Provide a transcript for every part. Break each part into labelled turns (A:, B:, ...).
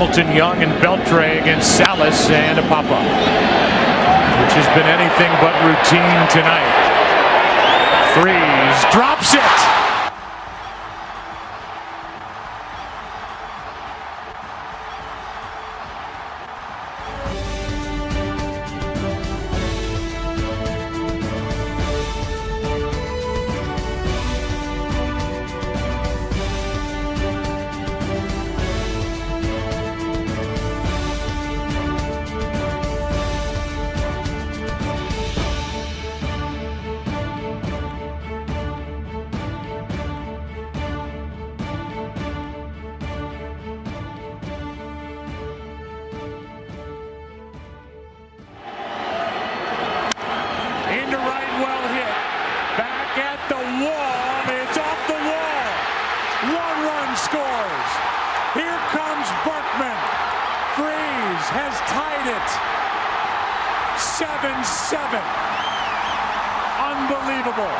A: Hamilton, Young, and Beltre against Salas and Apapa, which has been anything but routine tonight. Freeze drops it. Into right, well hit. Back at the wall. It's off the wall. 1 run scores. Here comes Berkman. Freeze has tied it. 7-7. Unbelievable.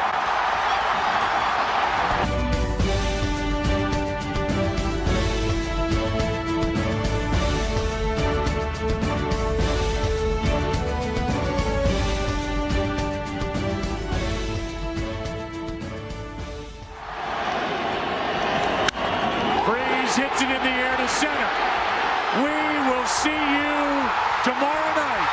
A: Hits it in the air to center. We will see you tomorrow night.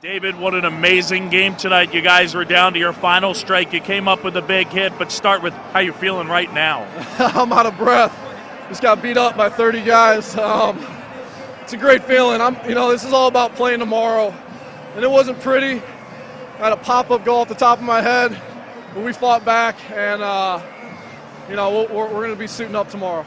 B: David, what an amazing game tonight. You guys were down to your final strike. You came up with a big hit, but start with how you're feeling right now.
C: I'm out of breath. Just got beat up by 30 guys. It's a great feeling. This is all about playing tomorrow. And it wasn't pretty. I had a pop-up go off the top of my head, but we fought back, and we're going to be suiting up tomorrow.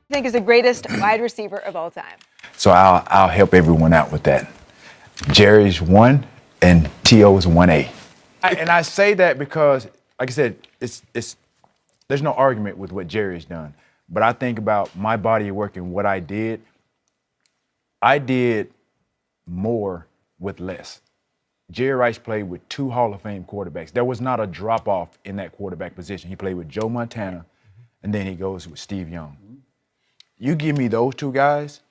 D: I think is the greatest wide receiver of all time.
E: So I'll help everyone out with that. Jerry's 1 and T.O.'s 1A. And I say that because, like I said, there's no argument with what Jerry's done. But I think about my body of work and what I did. I did more with less. Jerry Rice played with 2 Hall of Fame quarterbacks. There was not a drop-off in that quarterback position. He played with Joe Montana, and then he goes with Steve Young. You give me those 2 guys,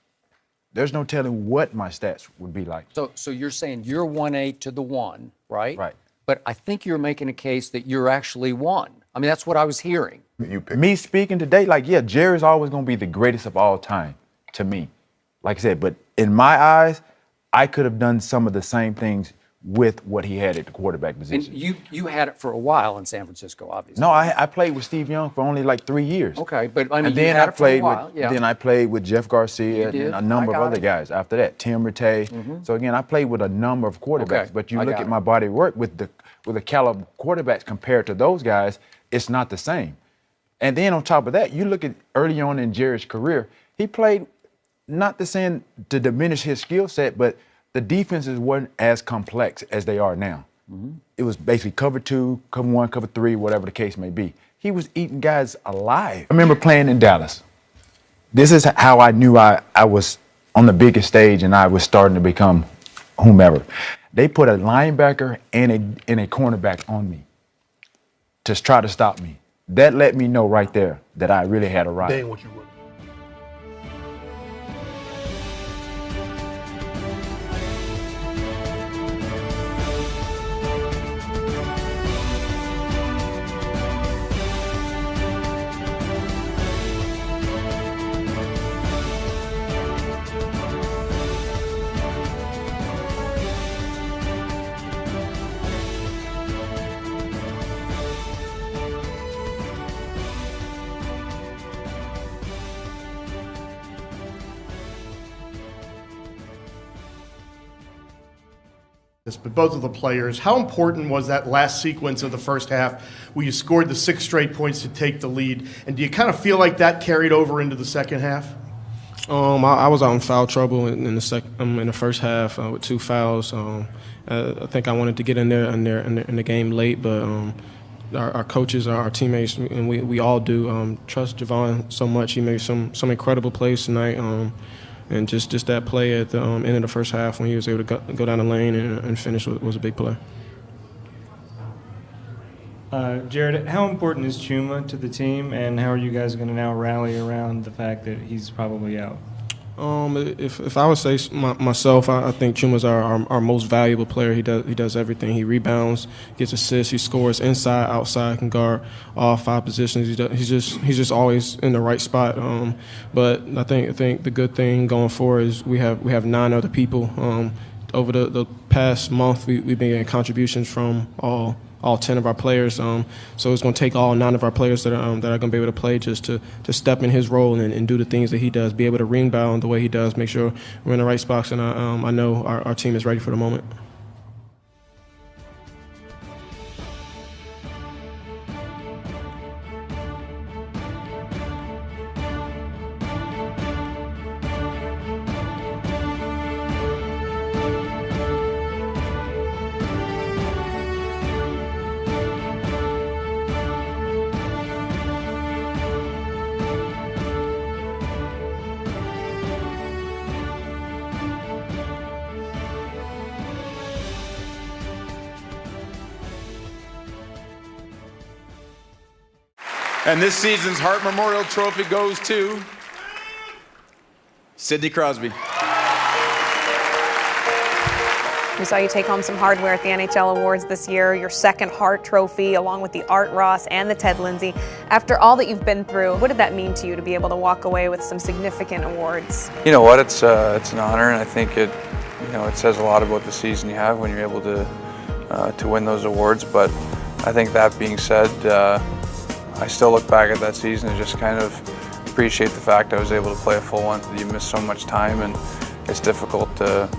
E: there's no telling what my stats would be like.
F: So you're saying you're 1A to the 1, right?
E: Right.
F: But I think you're making a case that you're actually 1. I mean, that's what I was hearing.
E: Me speaking today, Jerry's always going to be the greatest of all time to me. Like I said, but in my eyes, I could have done some of the same things with what he had at the quarterback position.
F: And you had it for a while in San Francisco, obviously.
E: No, I played with Steve Young for only 3 years.
F: Okay, but I mean,
E: and then
F: you had it for a while.
E: Then I played with Jeff Garcia and a number of other guys after that. Tim Rattay. So again, I played with a number of quarterbacks.
F: Okay,
E: but you look at my body of work with the caliber quarterbacks compared to those guys, it's not the same. And then on top of that, you look at early on in Jerry's career, he played, not to diminish his skill set, but the defenses weren't as complex as they are now. It was basically cover 2, cover 1, cover 3, whatever the case may be. He was eating guys alive. I remember playing in Dallas. This is how I knew I was on the biggest stage and I was starting to become whomever. They put a linebacker and a cornerback on me to try to stop me. that let me know right there that I really had arrived.
G: Being what you were. But both of the players, how important was that last sequence of the first half where you scored the 6 straight points to take the lead? And do you kind of feel like that carried over into the second half?
H: I was out in foul trouble in the first half with 2 fouls. I think I wanted to get in the game late, but our coaches, our teammates, and we all do trust Javon so much. He made some incredible plays tonight. And just that play at the end of the first half when he was able to go down the lane and finish was a big play.
I: Jared, how important is Chuma to the team, and how are you guys going to now rally around the fact that he's probably out?
H: If I would say myself, I think Chuma's our most valuable player. He does everything. He rebounds, gets assists, he scores inside, outside, can guard all 5 positions. He's just always in the right spot. But I think the good thing going forward is we have 9 other people. Over the past month, we've been getting contributions from all 10 of our players. So it's going to take all 9 of our players that are going to be able to play just to step in his role and do the things that he does, be able to rebound the way he does, make sure we're in the right spots. And I know our team is ready for the moment.
J: And this season's Hart Memorial Trophy goes to Sidney Crosby.
D: We saw you take home some hardware at the NHL Awards this year, your second Hart Trophy, along with the Art Ross and the Ted Lindsay. After all that you've been through, what did that mean to you to be able to walk away with some significant awards?
K: You know what? It's an honor, and I think it says a lot about the season you have when you're able to win those awards. But I think that being said, I still look back at that season and just kind of appreciate the fact I was able to play a full one. You miss so much time, and it's difficult to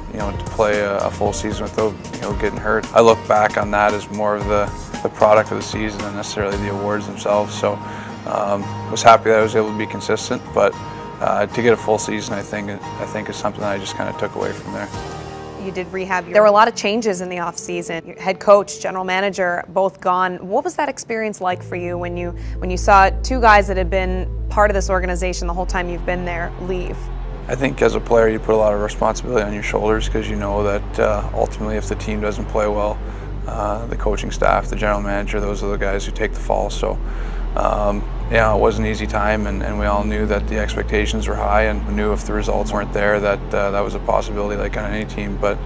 K: play a full season without getting hurt. I look back on that as more of the product of the season than necessarily the awards themselves. So was happy that I was able to be consistent, but to get a full season, I think is something that I just kind of took away from there.
D: You did rehab. There were a lot of changes in the offseason. Your head coach, general manager, both gone. What was that experience like for you when you saw 2 guys that had been part of this organization the whole time you've been there leave?
K: I think as a player you put a lot of responsibility on your shoulders because you know that ultimately if the team doesn't play well, the coaching staff, the general manager, those are the guys who take the fall. So it was an easy time, and we all knew that the expectations were high, and we knew if the results weren't there that that was a possibility like on any team. But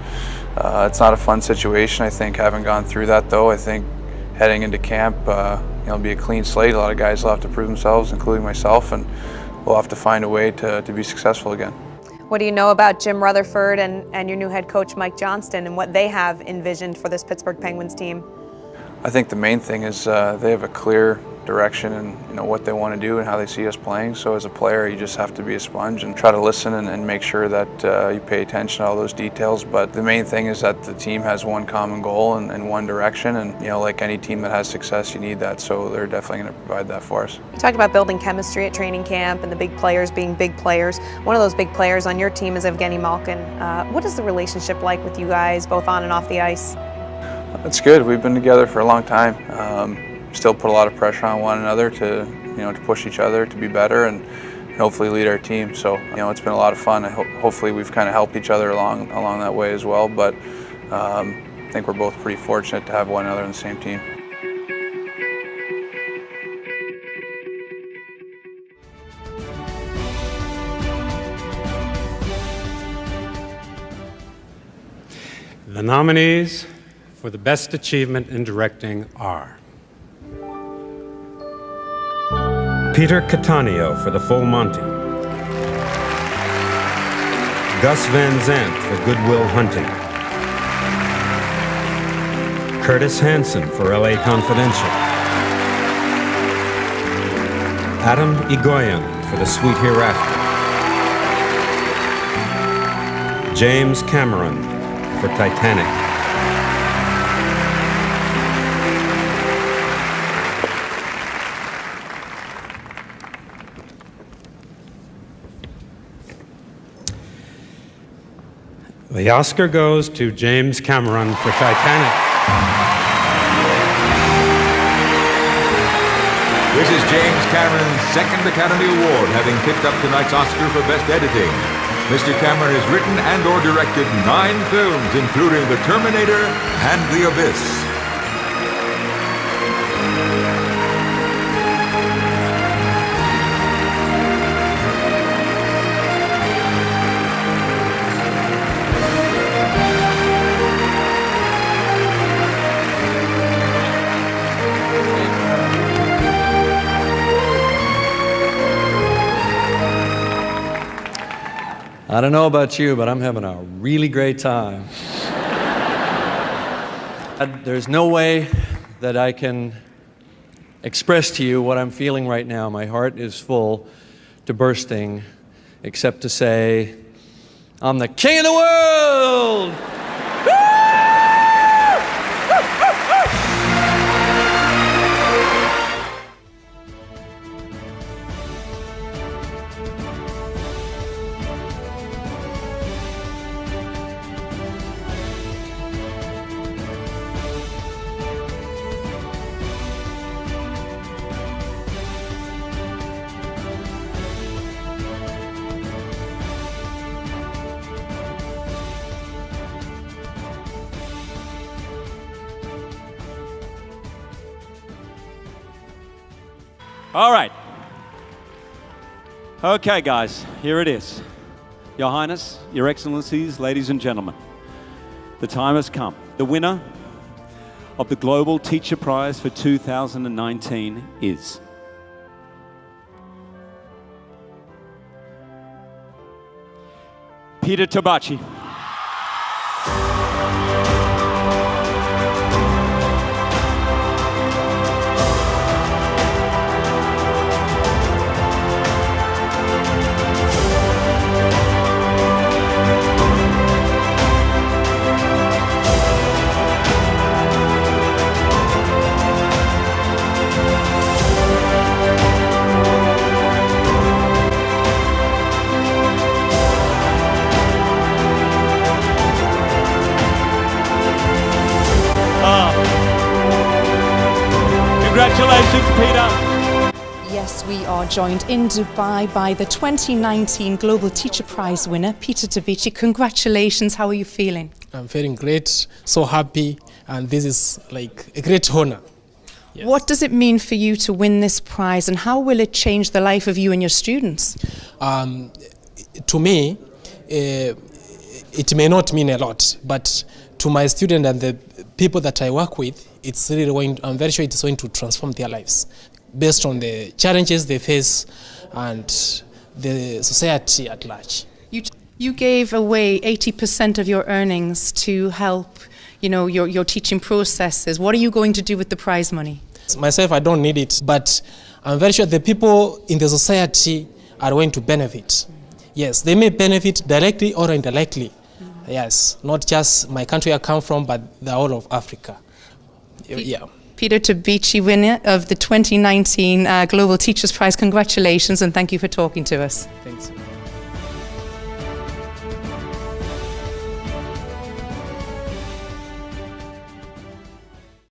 K: it's not a fun situation. I think having gone through that though, I think heading into camp, it'll be a clean slate. A lot of guys will have to prove themselves, including myself, and we'll have to find a way to be successful again.
D: What do you know about Jim Rutherford and your new head coach Mike Johnston and what they have envisioned for this Pittsburgh Penguins team?
K: I think the main thing is they have a clear direction and what they want to do and how they see us playing. So as a player, you just have to be a sponge and try to listen and make sure that you pay attention to all those details. But the main thing is that the team has one common goal and one direction. And like any team that has success, you need that. So they're definitely going to provide that for us.
D: You talked about building chemistry at training camp and the big players being big players. One of those big players on your team is Evgeny Malkin. What is the relationship like with you guys, both on and off the ice?
K: It's good. We've been together for a long time. Still put a lot of pressure on one another to to push each other to be better and hopefully lead our team. So it's been a lot of fun. Hopefully we've kind of helped each other along that way as well. But I think we're both pretty fortunate to have one another on the same team.
L: nominees for the Best Achievement in Directing are Peter Cattaneo for The Full Monty, Gus Van Sant for Good Will Hunting, Curtis Hanson for LA Confidential, Adam Egoyan for The Sweet Hereafter, James Cameron for Titanic, the Oscar goes to James Cameron for Titanic.
M: This is James Cameron's second Academy Award, having picked up tonight's Oscar for Best Editing. Mr. Cameron has written and or directed 9 films, including The Terminator and The Abyss.
N: I don't know about you, but I'm having a really great time. There's no way that I can express to you what I'm feeling right now. My heart is full to bursting, except to say, I'm the king of the world!
O: All right. Okay, guys, here it is. Your Highness, Your Excellencies, ladies and gentlemen, the time has come. The winner of the Global Teacher Prize for 2019 is Peter Tabacci. Congratulations, Peter.
P: Yes, we are joined in Dubai by the 2019 Global Teacher Prize winner, Peter Tabacci. Congratulations, how are you feeling?
Q: I'm feeling great, so happy, and this is like a great honor.
P: Yes. What does it mean for you to win this prize, and how will it change the life of you and your students?
Q: To me, it may not mean a lot, but to my students and the people that I work with, it's really going, I'm very sure it's going to transform their lives based on the challenges they face and the society at large.
P: You gave away 80% of your earnings to help, you know, your teaching processes. What are you going to do with the prize money?
Q: Myself, I don't need it, but I'm very sure the people in the society are going to benefit. Yes, they may benefit directly or indirectly. Yes, not just my country I come from, but the whole of Africa. Yeah.
P: Peter Tabacci, winner of the 2019 Global Teachers Prize. Congratulations, and thank you for talking to us.
Q: Thanks.